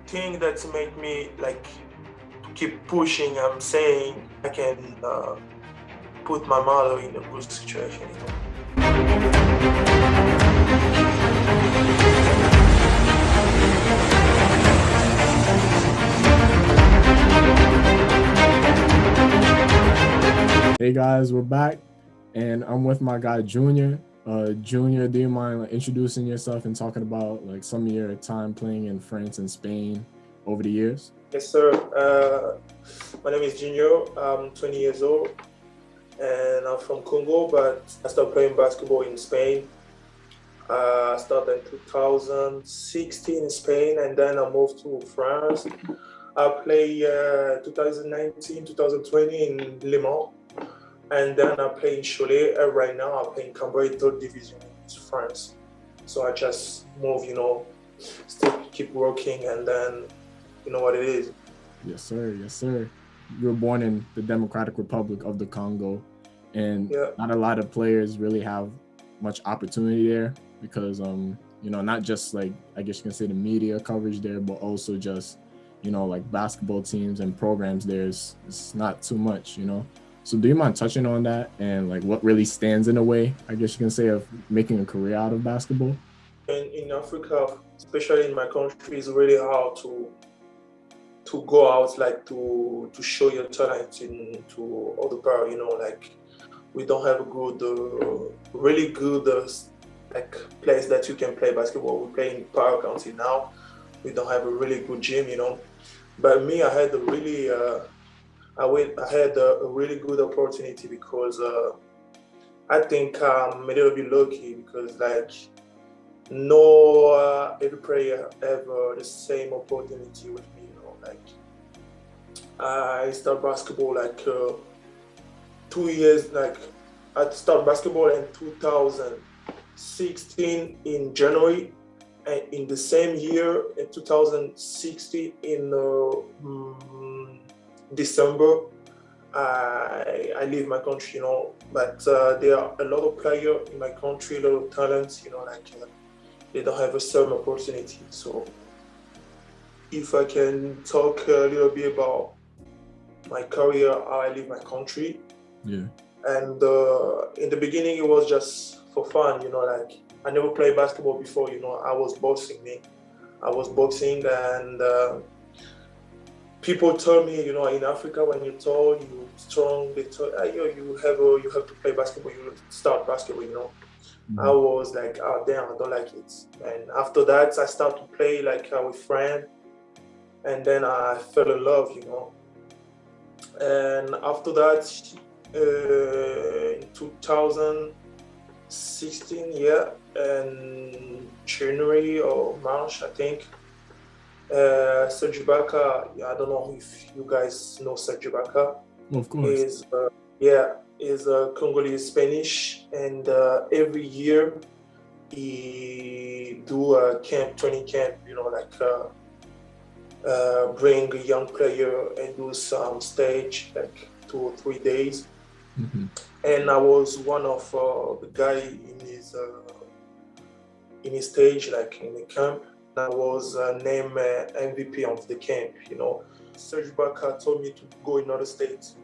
thing that's made me like keep pushing. I'm saying I can put my mother in a good situation. Hey guys, we're back, and I'm with my guy Junior. Junior, do you mind introducing yourself and talking about like some of your time playing in France and Spain over the years? Yes, sir. My name is Junior. I'm 20 years old, and I'm from Congo, but I started playing basketball in Spain. I started in 2016 in Spain, and then I moved to France. I played 2019, 2020 in Le Mans. And then I play in Cholet. Right now I play in Cambrai, 3rd division in France. So I just move, still keep working, and then you know what it is. Yes, sir. Yes, sir. You were born in the Democratic Republic of the Congo, and not a lot of players really have much opportunity there because, not just like, I guess you can say the media coverage there, but also just, like basketball teams and programs there is not too much, So do you mind touching on that and like what really stands in a way, I guess you can say, of making a career out of basketball? In Africa, especially in my country, it's really hard to go out, like to show your talent to other people, like we don't have a good, really good like place that you can play basketball. We play in Power County now. We don't have a really good gym, But me, I had a really I had a really good opportunity because I think I'm a little bit lucky because like no every player have the same opportunity with me, like I start basketball like 2 years, like I start basketball in 2016 in January, and in the same year in 2016 in December, I leave my country, but there are a lot of players in my country, a lot of talents, like they don't have a certain opportunity. So if I can talk a little bit about my career, how I leave my country. Yeah. And in the beginning, it was just for fun, like I never played basketball before, I was boxing, and people told me, in Africa, when you're tall, you're strong, they told you have to play basketball, you start basketball, Mm-hmm. I was like, oh damn, I don't like it. And after that, I started to play like with friends, and then I fell in love, And after that, in 2016, in January or March, I think, Serge Ibaka, I don't know if you guys know Serge Ibaka. Of course. Is Congolese Spanish, and every year he do a training camp, bring a young player and do some stage, like 2 or 3 days. Mm-hmm. And I was one of the guy in his stage, like in the camp. I was named MVP of the camp, Serge Ibaka told me to go in other states,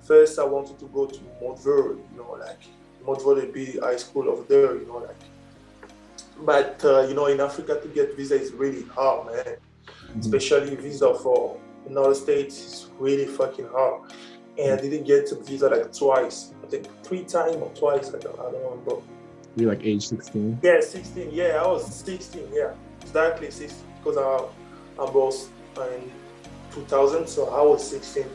first I wanted to go to Montville, like Montville would be high school over there, But, in Africa to get visa is really hard, man. Mm-hmm. Especially visa for another states is really fucking hard. And I didn't get a visa like twice. I think 3 times or twice, like I don't remember. You're like age 16? Yeah, 16. Yeah, I was 16. Yeah, exactly 16. Because I was in 2000, so I was 16.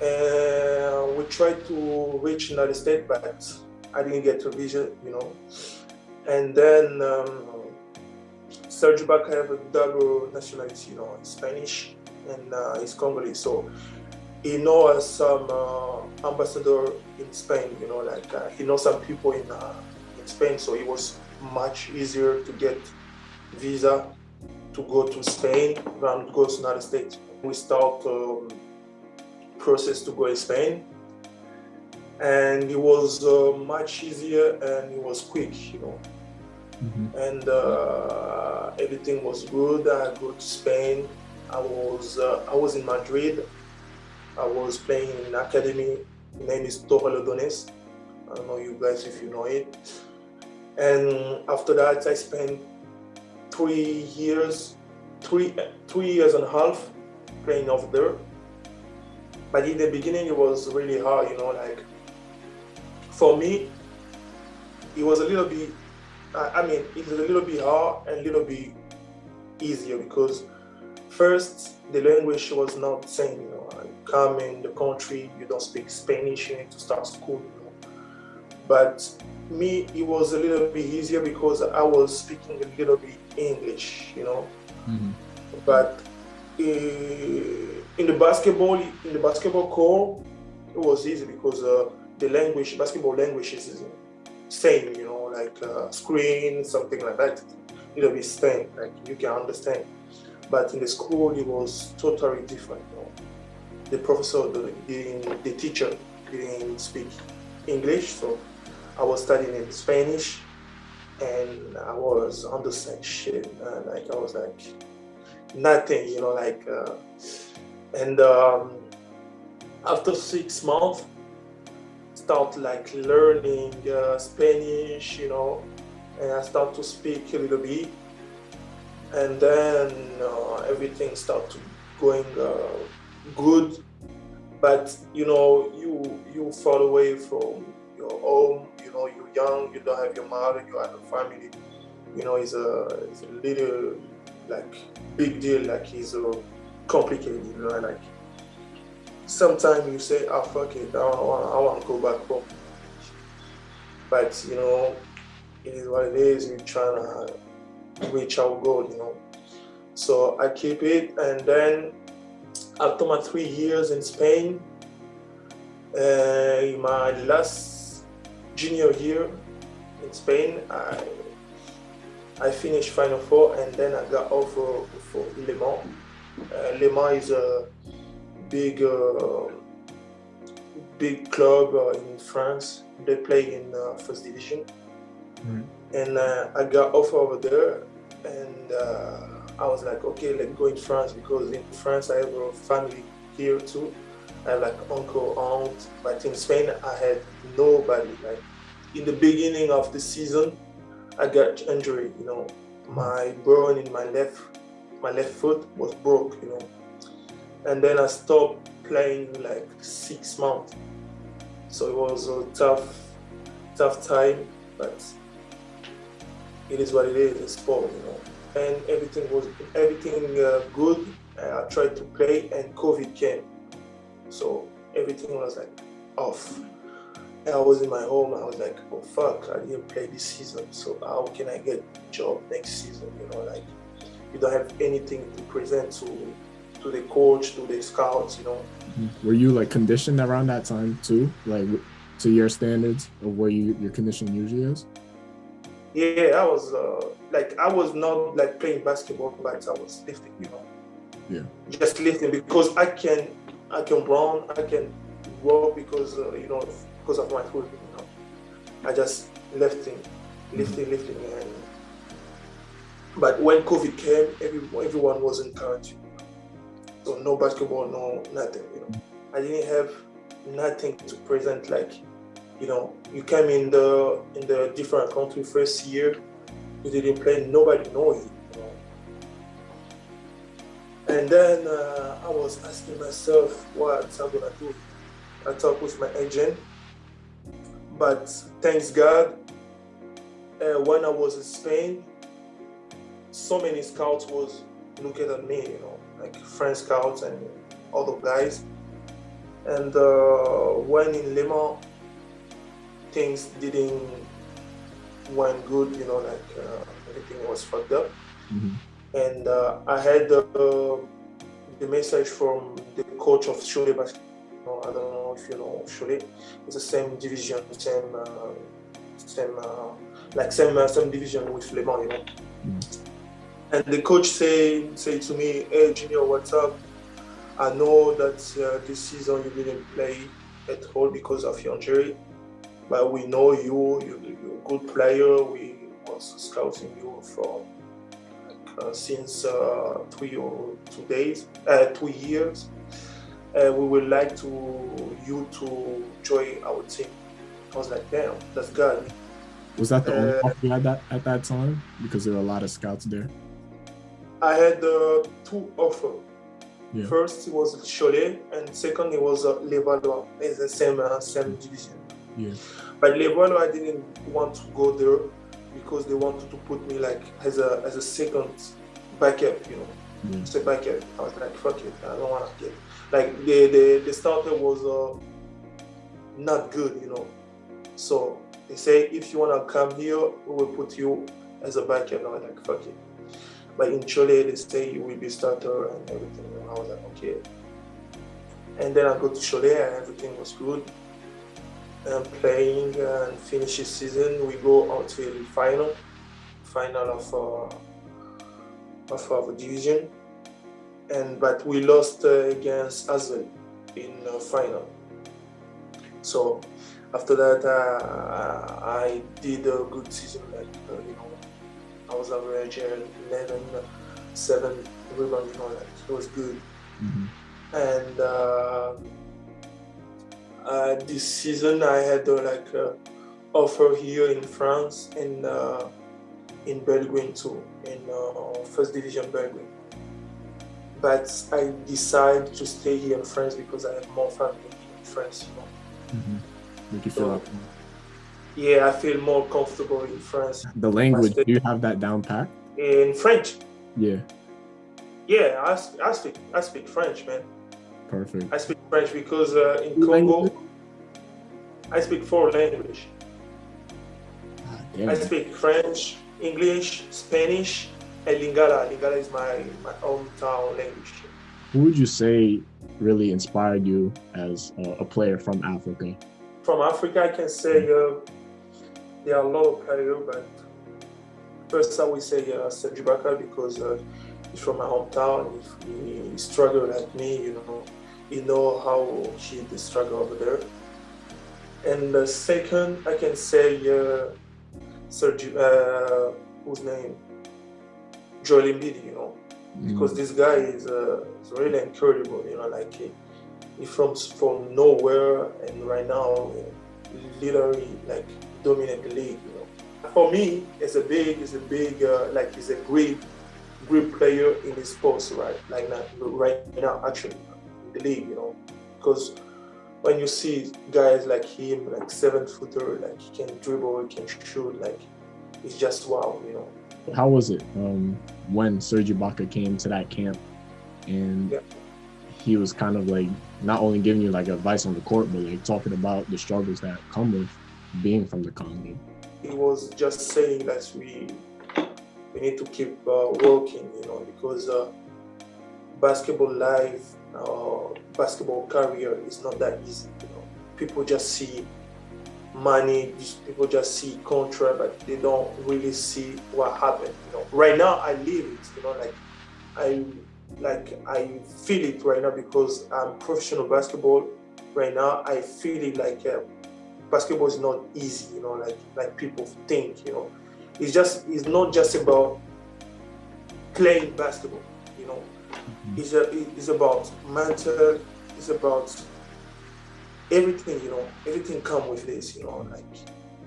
And we tried to reach another state, but I didn't get a visa, And then Serge Ibaka have a double nationality, Spanish and he's Congolese. So he knows some ambassador in Spain, he knows some people in Spain, so it was much easier to get visa to go to Spain than to go to another state. We start process to go in Spain, and it was much easier and it was quick, and everything was good. I go to Spain. I was in Madrid. I was playing in an academy. The name is Torrelodones. I don't know you guys if you know it. And after that, I spent 3 years and a half playing over there. But in the beginning, it was really hard, like for me, it was a little bit, it was a little bit hard and a little bit easier because first, the language was not the same, you come in the country, you don't speak Spanish, you need to start school, But me, it was a little bit easier because I was speaking a little bit English, But in the basketball core, it was easy because the basketball language is same, like screen, something like that. It'll be same, like you can understand. But in the school, it was totally different. The professor, the teacher didn't speak English, so I was studying in Spanish, and I was understanding shit. I was like nothing, and after 6 months, start like learning Spanish, and I start to speak a little bit, and then everything start to going good, but you fall away from your home, you're young, you don't have your mother, you have a family, it's a little like big deal, like it's complicated, like sometimes you say, oh fuck it, I want to go back home, but it is what it is. You're trying to reach our goal, so I keep it, and then after my 3 years in Spain, in my last junior year in Spain, I finished Final Four, and then I got offer for Le Mans. Le Mans is a big club in France. They play in first division, and I got offer over there, and I was like, okay, let's go in France, because in France I have a family here too. I have like uncle, aunt, but in Spain I had nobody. Like in the beginning of the season, I got injury. My bone in my left foot was broke. And then I stopped playing like 6 months. So it was a tough time, but it is what it is. It's sport, And everything good. I tried to play, and COVID came, so everything was like off. And I was in my home. I was like, oh fuck, I didn't play this season. So how can I get a job next season? Like you don't have anything to present to the coach, to the scouts. Were you like conditioned around that time too, like to your standards of where your conditioning usually is? Yeah, I was I was not like playing basketball, but I was lifting, Yeah. Just lifting because I can run, I can walk because because of my foot, I just lifting, and but when COVID came, everyone was in quarantine, so no basketball, no nothing, I didn't have nothing to present, like. You came in the different country first year, you didn't play, nobody know you, And then I was asking myself what I'm gonna do. I talked with my agent, but thanks God, when I was in Spain, so many scouts was looking at me, like French scouts and other guys. And when in Le Mans, things didn't went good, everything was fucked up. And I had the message from the coach of Cholet basketball. I don't know if you know Cholet. It's the same division, same division with Le Mans, And the coach say to me, "Hey Junior, what's up? I know that this season you didn't play at all because of your injury. But we know you're a good player. We scouting you for since 2 years. We would like you to join our team. I was like, damn, that's good. Was that the only offer you had at that time? Because there were a lot of scouts there. I had 2 offers. Yeah. First, it was Cholet, and second, it was Levallois. It's the same division. Yeah. But Levallois, I didn't want to go there because they wanted to put me like as a second backup, you know. Yeah. As a backup. I was like, fuck it, I don't want to get. Like the starter was not good, you know. So they say if you want to come here, we will put you as a backup. I was like, fuck it. But in Cholet, they say you will be starter and everything. And I was like, okay. And then I go to Cholet and everything was good. And playing and finish the season. We go until final of our division. But we lost against Asvel in final. So after that, I did a good season, like you know. I was average 11, 7 rebounds, you know, like it was good. Mm-hmm. And this season I had offer here in France and in Belgium too, in first division Belgium. But I decided to stay here in France because I have more family in France, you know. Mm-hmm. Make you feel like yeah, I feel more comfortable in France. The language, do you have that down pat? In French? Yeah. Yeah, I speak French, man. Perfect. I speak French because in Congo, I speak 4 languages. I speak French, English, Spanish, and Lingala. Lingala is my hometown language. Who would you say really inspired you as a player from Africa? From Africa, I can say there are a lot of players, but first I would say Serge Ibaka because he's from my hometown. If he struggled like me, you know how he did struggle over there. And the second, I can say Serge, whose name? Joel Embiid, you know, because this guy is really incredible, you know, like he's from nowhere and right now literally like dominate the league, you know. For me, he's a great player in his sports, right? Like right now, actually, in the league, you know, because when you see guys like him, like 7-footer, like he can dribble, he can shoot, like it's just wow, you know. How was it when Serge Ibaka came to that camp and he was kind of like not only giving you like advice on the court, but like talking about the struggles that come with being from the Congo? He was just saying that we need to keep working, you know, because basketball life, basketball career is not that easy, you know. People just see money, people just see contract, but they don't really see what happened, you know. Right now I live it, you know, I feel it right now because I'm professional basketball. Right now I feel it like basketball is not easy, you know, like people think, you know. It's not just about playing basketball, you know. It's about mental, it's about everything, you know, everything come with this, you know, like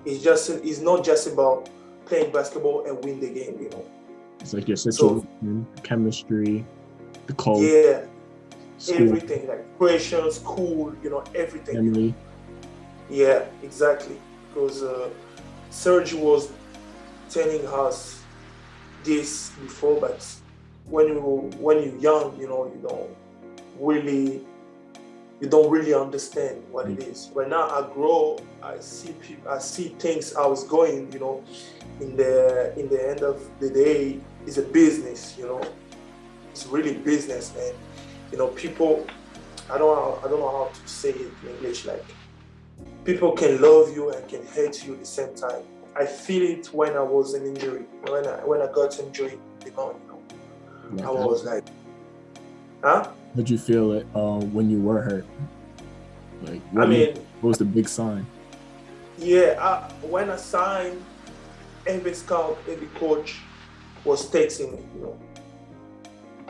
it's not just about playing basketball and win the game, you know. It's like your situation, chemistry, the coach, school. Everything, like pressure, school, you know, everything. Family. Yeah, exactly. Because Serge was telling us this before, but when you're young, you know, you don't really understand what it is. But now I grow, I see things I was going, you know, in the end of the day, it's a business, you know. It's really business, man. You know, people, I don't know how to say it in English, like people can love you and can hate you at the same time. I feel it when I was in injury, when I got injured, you know, I was like, huh? Did you feel it when you were hurt? Like, what was the big sign? Yeah, when I signed, every scout, every coach was texting me,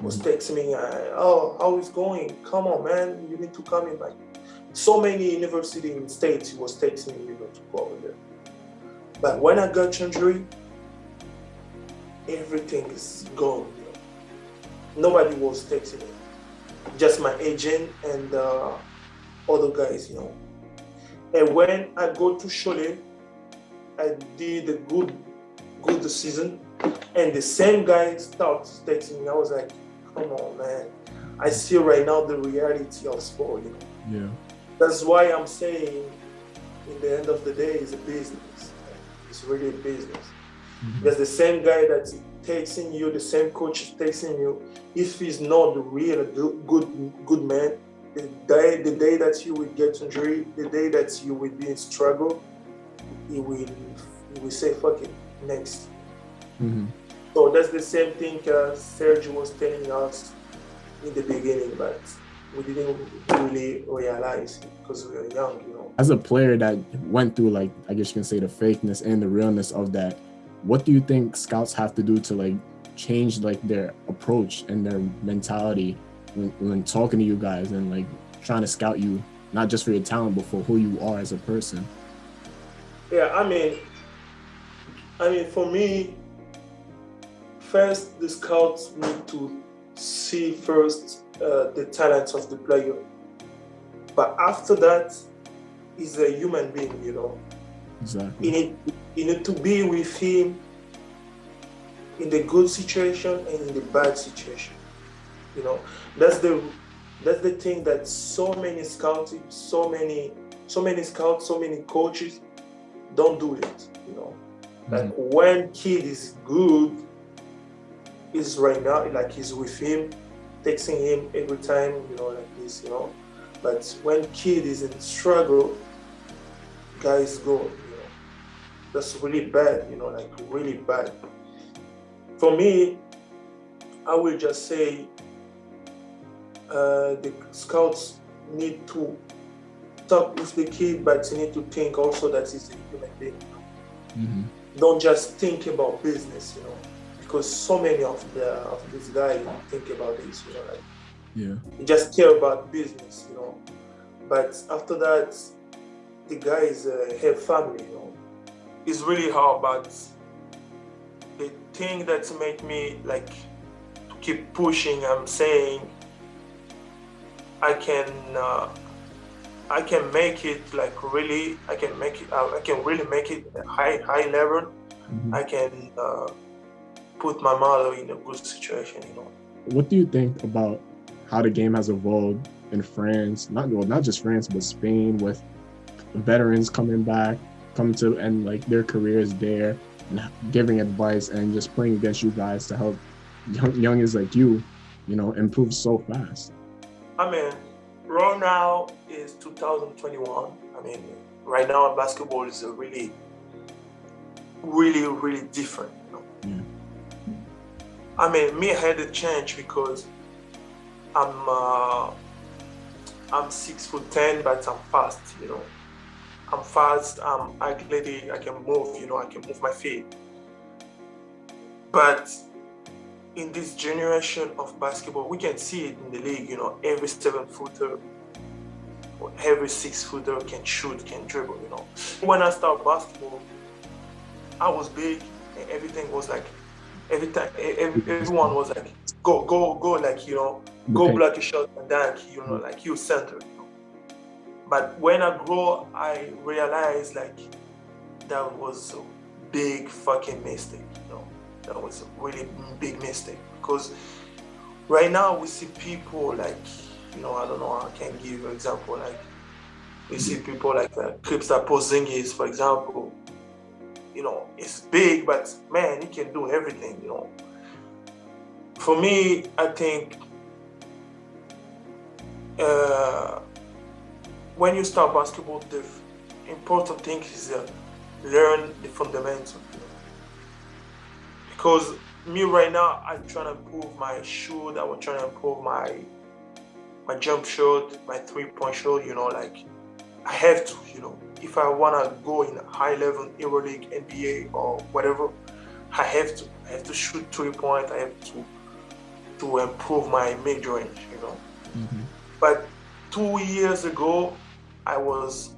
was texting me, oh, how is going? Come on, man, you need to come in. Like, so many university in states, he was texting me, to go over there. But when I got injury, everything is gone. Nobody was texting me, just my agent and other guys, And when I go to Cholet, I did a good season, and the same guy starts texting me. I was like, come on, man. I see right now the reality of sport, Yeah. That's why I'm saying, in the end of the day, it's a business. It's really a business. Mm-hmm. There's the same guy that's texting you, the same coach is texting you. If he's not the real good man, the day that you will get injury, the day that you will be in struggle, he will say, fuck it, next. Mm-hmm. So that's the same thing Serge was telling us in the beginning, but we didn't really realize it because we were young, As a player that went through, like, I guess you can say, the fakeness and the realness of that, what do you think scouts have to do to, like, change, like, their approach and their mentality when talking to you guys and, like, trying to scout you, not just for your talent, but for who you are as a person? Yeah, I mean, for me, first, the scouts need to see first the talents of the player. But after that, he's a human being, Exactly. You need to be with him in the good situation and in the bad situation. That's the thing that so many scouts, so many scouts, so many coaches don't do it. Mm-hmm. Like, when kid is good, is right now, like, he's with him, texting him every time, like this, But when kid is in struggle, guys go, That's really bad, like really bad. For me, I will just say the scouts need to talk with the kid, but you need to think also that he's a human being. Mm-hmm. Don't just think about business, because so many of these guys think about this, Yeah. They just care about business, But after that, the guys have family, It's really hard, but the thing that make me, like, to keep pushing, I'm saying I can make it, like, really, I can really make it at a high level. Mm-hmm. I can put my mother in a good situation, What do you think about how the game has evolved in France? Not just France, but Spain, with veterans coming to end, like, their careers there and giving advice and just playing against you guys to help youngins like you, improve so fast. I mean, right now is 2021. I mean, right now basketball is really, really, really different. Yeah. I mean, me had a change because I'm 6'10", but I'm fast. I'm fast. I'm athletic. I can move. I can move my feet. But in this generation of basketball, we can see it in the league. Every 7-footer or every 6-footer can shoot, can dribble. When I started basketball, I was big, and everything was like, everyone was like, go, like, go block a shot and dunk, like, you center. But when I grow, I realized, like, that was a big fucking mistake. That was a really big mistake, because right now we see people like, I don't know, I can give you an example, like, we see people like Kristaps Porzingis, for example. It's big, but man, he can do everything. For me, I think when you start basketball, the important thing is learn the fundamentals. Because me right now, I'm trying to improve my shoot. I was trying to improve my jump shot, my 3-point shot. Like, I have to. if I wanna go in a high level EuroLeague, NBA or whatever, I have to shoot 3-point. I have to improve my mid-range, you know. Mm-hmm. But 2 years ago, I was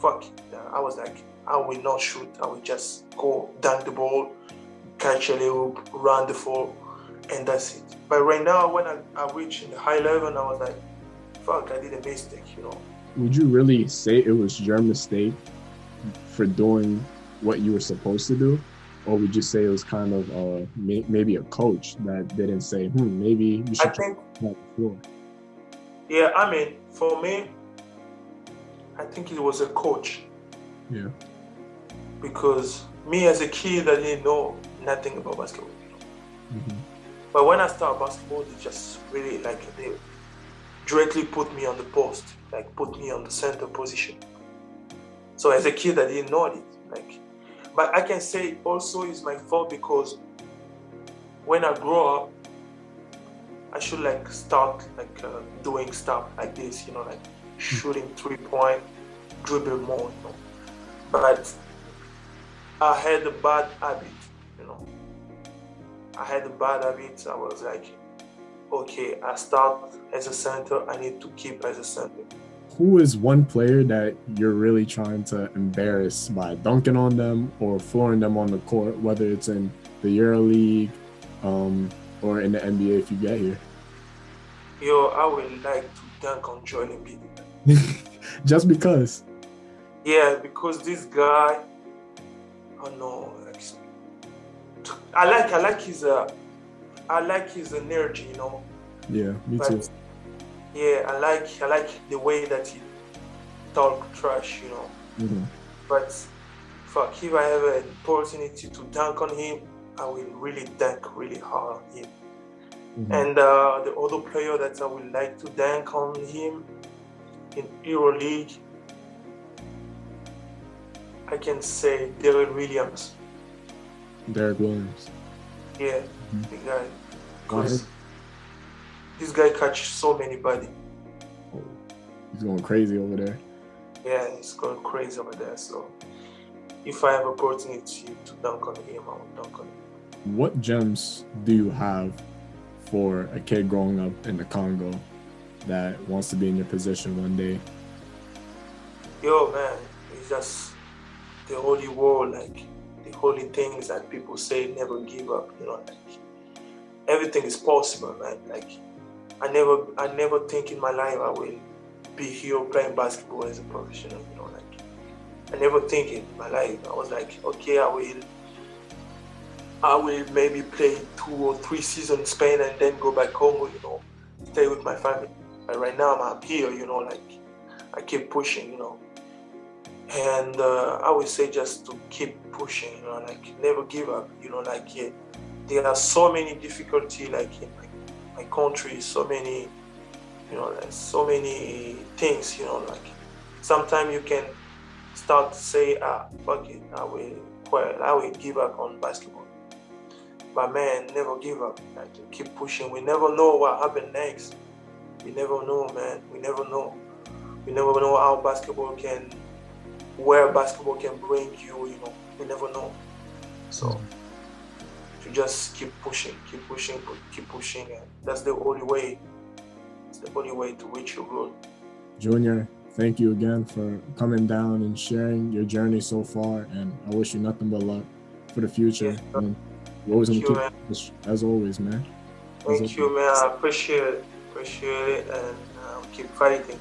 like, I will not shoot. I will just go dunk the ball, catch a little, run the floor, and that's it. But right now, when I reached in the high level, I was like, fuck, I did a mistake, you know. Would you really say it was your mistake for doing what you were supposed to do? Or would you say it was kind of maybe a coach that didn't say, maybe you should try the floor? Yeah, I mean, for me, I think it was a coach. Yeah. Because me as a kid, I didn't know nothing about basketball. You know? Mm-hmm. But when I started basketball, they just really they directly put me on the post, like put me on the center position. So as a kid, I didn't know it. But I can say also it's my fault because when I grow up, I should start doing stuff like this, you know, like shooting 3-point, dribble more, you know. But I had a bad habit, you know. I was like, okay, I start as a center, I need to keep as a center. Who is one player that you're really trying to embarrass by dunking on them or flooring them on the court, whether it's in the EuroLeague or in the NBA if you get here? Yo, I would like to dunk on Joel Embiid. Just because? Yeah, because this guy, oh no, I like his energy, you know. Yeah, me too. Yeah, I like the way that he talk trash, you know. Mm-hmm. But fuck, if I have an opportunity to dunk on him, I will really dunk really hard on him. Mm-hmm. And the other player that I would like to dunk on him in EuroLeague, I can say Derrick Williams. Derrick Williams. Yeah, the guy. Because this guy catches so many body. Oh, he's going crazy over there. Yeah, he's going crazy over there. So if I have an opportunity to dunk on him, I will dunk on him. What gems do you have for a kid growing up in the Congo that wants to be in your position one day? Yo, man, it's just the holy word, the holy things that people say, never give up, you know, everything is possible, man. I never think in my life I will be here playing basketball as a professional, you know, I never think in my life. I was like, okay, I will maybe play 2 or 3 seasons in Spain and then go back home, you know, stay with my family. But right now I'm here, you know, I keep pushing, you know. And I would say just to keep pushing, you know, never give up, you know, there are so many difficulties, in my country, so many, you know, so many things, you know, sometimes you can start to say, fuck it, I will give up on basketball. But man, never give up, keep pushing. We never know what happens next. We never know, man, we never know. We never know where basketball can bring you, you know, we never know. So to just keep pushing, and that's the only way. It's the only way to reach your goal. Junior, thank you again for coming down and sharing your journey so far, and I wish you nothing but luck for the future. Yes, and always as always, man. Thank you, man. I appreciate it, and keep fighting.